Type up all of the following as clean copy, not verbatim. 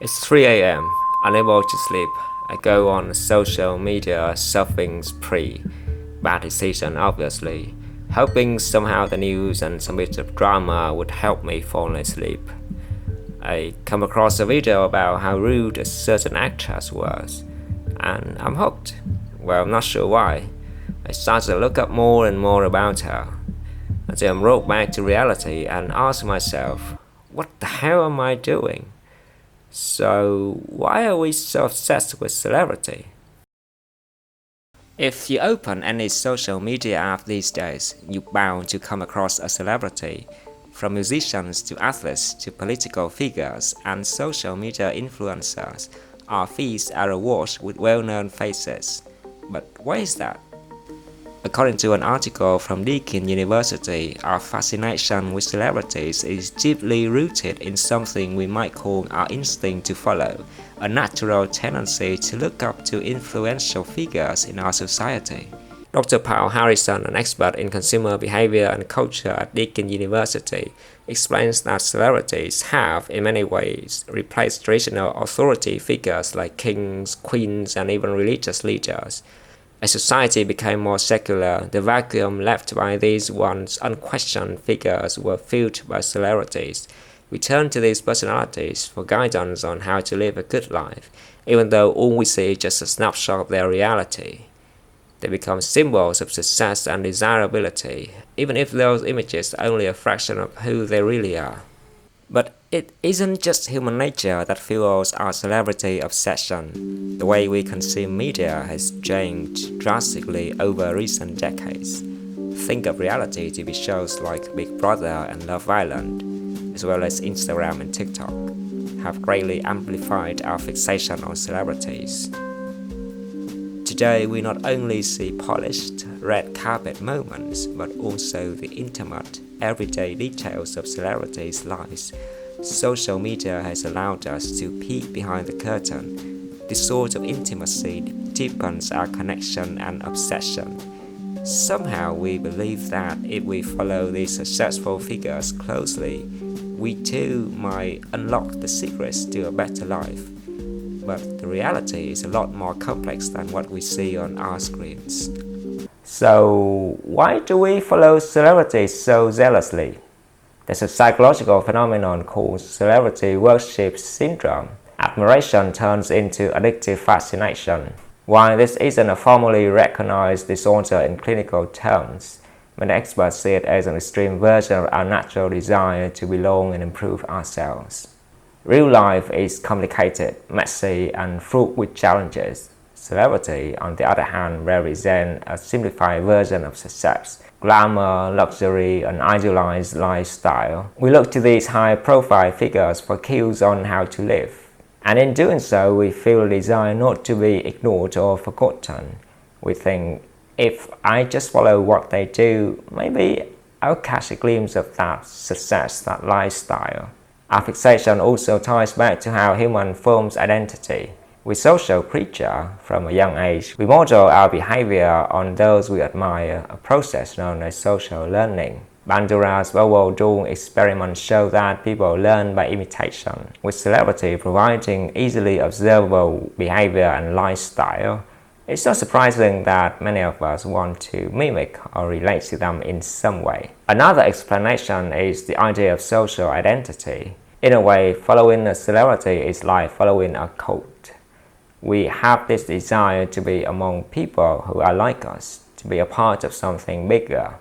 It's 3 a.m., unable to sleep. I go on a social media surfing spree. Bad decision, obviously. Hoping somehow the news and some bit of drama would help me fall asleep. I come across a video about how rude a certain actress was, and I'm hooked. Well, I'm not sure why. I started to look up more and more about her, until I'm brought back to reality and ask myself, what the hell am I doing? So, why are we so obsessed with celebrity? If you open any social media app these days, you're bound to come across a celebrity. From musicians to athletes to political figures and social media influencers, our feeds are awash with well-known faces. But why is that? According to an article from Deakin University, our fascination with celebrities is deeply rooted in something we might call our instinct to follow, a natural tendency to look up to influential figures in our society. Dr. Paul Harrison, an expert in consumer behavior and culture at Deakin University, explains that celebrities have, in many ways, replaced traditional authority figures like kings, queens, and even religious leaders. As society became more secular, the vacuum left by these once unquestioned figures were filled by celebrities. We turn to these personalities for guidance on how to live a good life, even though all we see is just a snapshot of their reality. They become symbols of success and desirability, even if those images are only a fraction of who they really are. But it isn't just human nature that fuels our celebrity obsession. The way we consume media has changed drastically over recent decades. Think of reality TV shows like Big Brother and Love Island, as well as Instagram and TikTok, have greatly amplified our fixation on celebrities. Today, we not only see polished, red carpet moments, but also the intimate, everyday details of celebrities' lives. Social media has allowed us to peek behind the curtain. This sort of intimacy deepens our connection and obsession. Somehow, we believe that if we follow these successful figures closely, we too might unlock the secrets to a better life. But the reality is a lot more complex than what we see on our screens. So, why do we follow celebrities so zealously? There's a psychological phenomenon called celebrity worship syndrome. Admiration turns into addictive fascination. While this isn't a formally recognized disorder in clinical terms, many experts see it as an extreme version of our natural desire to belong and improve ourselves. Real life is complicated, messy, and fraught with challenges. Celebrity, on the other hand, represent a simplified version of success, glamour, luxury, and idealized lifestyle. We look to these high-profile figures for cues on how to live. And in doing so, we feel a desire not to be ignored or forgotten. We think, if I just follow what they do, maybe I'll catch a glimpse of that success, that lifestyle. Our fixation also ties back to how human forms identity. We're social creatures. From a young age, we model our behavior on those we admire, a process known as social learning. Bandura's World War experiments show that people learn by imitation, with celebrity providing easily observable behavior and lifestyle. It's not surprising that many of us want to mimic or relate to them in some way. Another explanation is the idea of social identity. In a way, following a celebrity is like following a cult. We have this desire to be among people who are like us, to be a part of something bigger.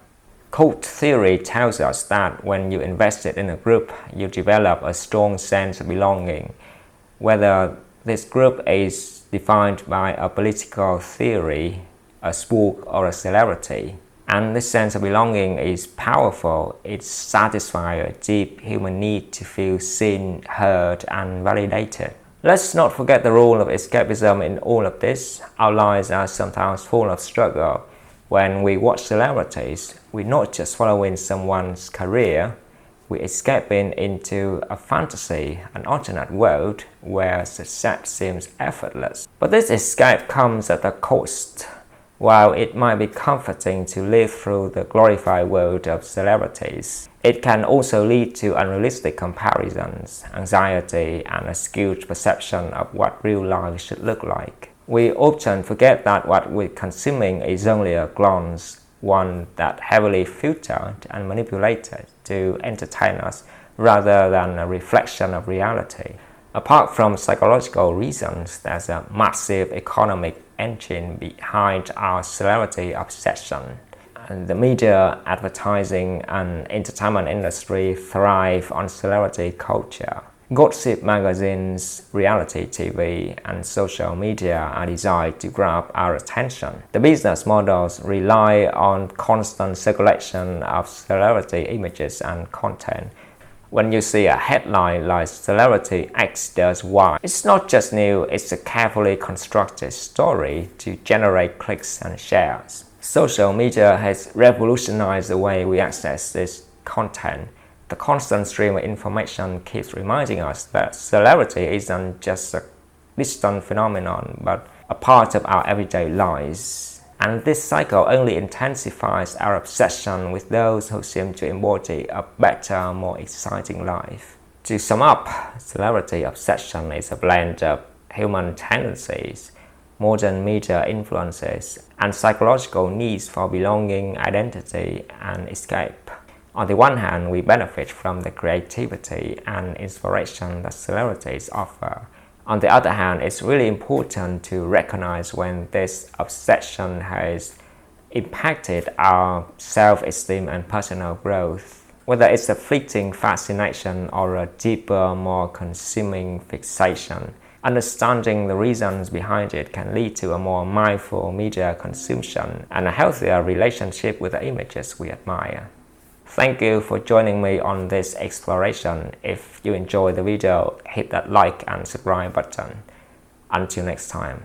Cult theory tells us that when you invest in a group, you develop a strong sense of belonging, whether this group is defined by a political theory, a sport, or a celebrity. And this sense of belonging is powerful. It satisfies a deep human need to feel seen, heard, and validated. Let's not forget the role of escapism in all of this. Our lives are sometimes full of struggle. When we watch celebrities, we're not just following someone's career, we're escaping into a fantasy, an alternate world where success seems effortless. But this escape comes at a cost. While it might be comforting to live through the glorified world of celebrities, it can also lead to unrealistic comparisons, anxiety, and a skewed perception of what real life should look like. We often forget that what we're consuming is only a glance, one that heavily filtered and manipulated to entertain us rather than a reflection of reality. Apart from psychological reasons, there's a massive economic engine behind our celebrity obsession. And the media, advertising, and entertainment industry thrive on celebrity culture. Gossip magazines, reality TV, and social media are designed to grab our attention. The business models rely on constant circulation of celebrity images and content. When you see a headline like "Celebrity X does Y," it's not just news, it's a carefully constructed story to generate clicks and shares. Social media has revolutionized the way we access this content. The constant stream of information keeps reminding us that celebrity isn't just a distant phenomenon, but a part of our everyday lives. And this cycle only intensifies our obsession with those who seem to embody a better, more exciting life. To sum up, celebrity obsession is a blend of human tendencies, modern media influences, and psychological needs for belonging, identity, and escape. On the one hand, we benefit from the creativity and inspiration that celebrities offer. On the other hand, it's really important to recognize when this obsession has impacted our self-esteem and personal growth. Whether it's a fleeting fascination or a deeper, more consuming fixation, understanding the reasons behind it can lead to a more mindful media consumption and a healthier relationship with the images we admire. Thank you for joining me on this exploration. If you enjoyed the video, hit that like and subscribe button. Until next time.